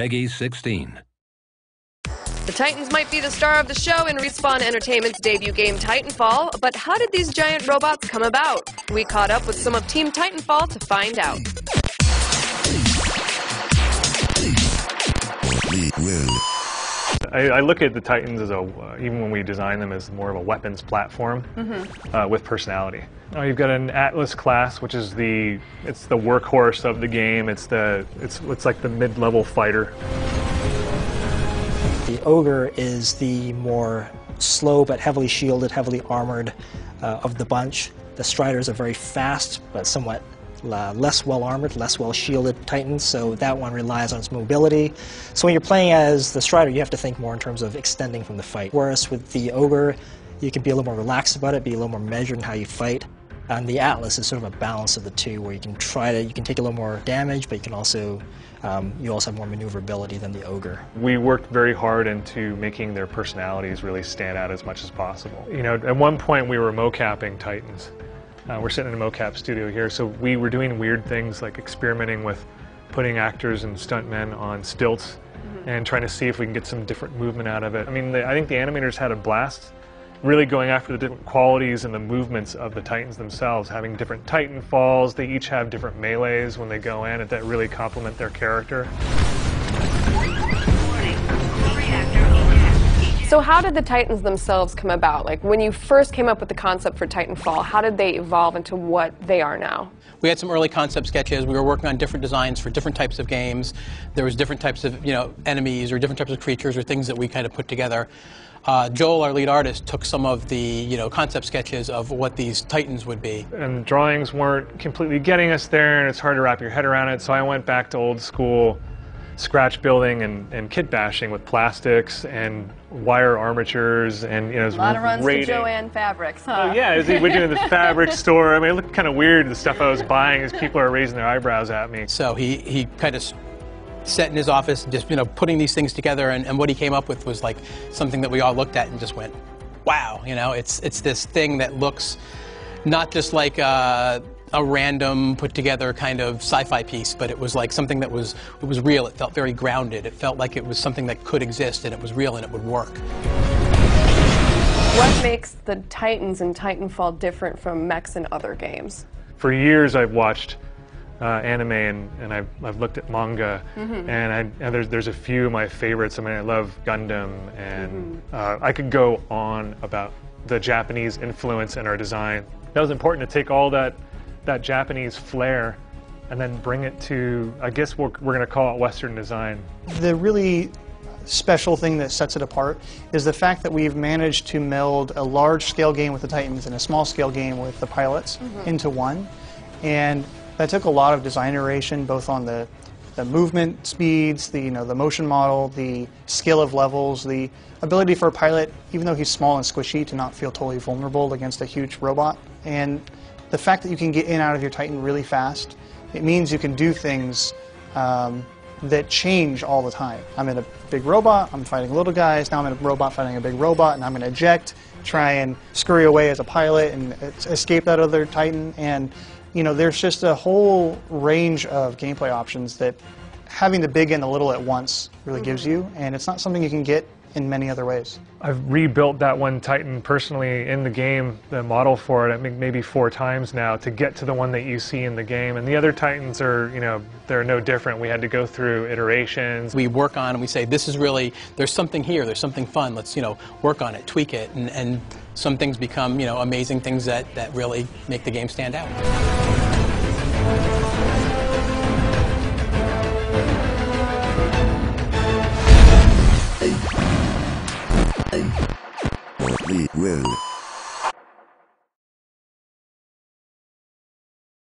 Peggy 16. The Titans might be the star of the show in Respawn Entertainment's debut game Titanfall, but how did these giant robots come about? We caught up with some of Team Titanfall to find out. I look at the Titans as even when we design them, as more of a weapons platform with personality. You've got an Atlas class, which is it's the workhorse of the game. It's like the mid-level fighter. The Ogre is the more slow but heavily shielded, heavily armored of the bunch. The Striders are very fast but somewhat less well armored, less well shielded Titans, so that one relies on its mobility. So when you're playing as the Stryder, you have to think more in terms of extending from the fight. Whereas with the Ogre, you can be a little more relaxed about it, be a little more measured in how you fight. And the Atlas is sort of a balance of the two, where you can take a little more damage, but you can also have more maneuverability than the Ogre. We worked very hard into making their personalities really stand out as much as possible. You know, at one point we were mocapping Titans. We're sitting in a mocap studio here, so we were doing weird things like experimenting with putting actors and stuntmen on stilts and trying to see if we can get some different movement out of it. I mean, I think the animators had a blast really going after the different qualities and the movements of the Titans themselves, having different Titan falls. They each have different melees when they go in, and that really complement their character. So how did the Titans themselves come about? Like, when you first came up with the concept for Titanfall, how did they evolve into what they are now? We had some early concept sketches. We were working on different designs for different types of games. There was different types of, enemies or different types of creatures or things that we kind of put together. Joel, our lead artist, took some of the, concept sketches of what these Titans would be. And drawings weren't completely getting us there, and it's hard to wrap your head around it, so I went back to old school scratch building and kit bashing with plastics and wire armatures, and a lot of runs to Joanne Fabrics, huh? Yeah, we're doing the fabric store. I mean, it looked kind of weird, the stuff I was buying, as people are raising their eyebrows at me. So he kind of sat in his office, just putting these things together, and what he came up with was like something that we all looked at and just went, wow, it's this thing that looks not just like a random put together kind of sci-fi piece, but it was like something that was real. It felt very grounded. It felt like it was something that could exist, and it was real, and it would work. What makes the Titans in Titanfall different from mechs in other games? For years I've watched anime and I've looked at manga, and there's a few of my favorites. I mean, I love Gundam, and I could go on about the Japanese influence in our design. That was important to take all that Japanese flair and then bring it to, I guess we're going to call it Western design. The really special thing that sets it apart is the fact that we've managed to meld a large-scale game with the Titans and a small-scale game with the pilots into one. And that took a lot of design iteration, both on the movement speeds, the motion model, the skill of levels, the ability for a pilot, even though he's small and squishy, to not feel totally vulnerable against a huge robot. And the fact that you can get in and out of your Titan really fast, it means you can do things that change all the time. I'm in a big robot, I'm fighting little guys, now I'm in a robot fighting a big robot, and I'm going to eject, try and scurry away as a pilot and escape that other Titan. And there's just a whole range of gameplay options that having the big and the little at once really gives you, and it's not something you can get in many other ways. I've rebuilt that one Titan personally in the game, the model for it, I think maybe 4 times now, to get to the one that you see in the game. And the other Titans are, they're no different. We had to go through iterations. We work on and we say, this is really, there's something here, there's something fun, let's, work on it, tweak it, and some things become, amazing things that really make the game stand out. Will.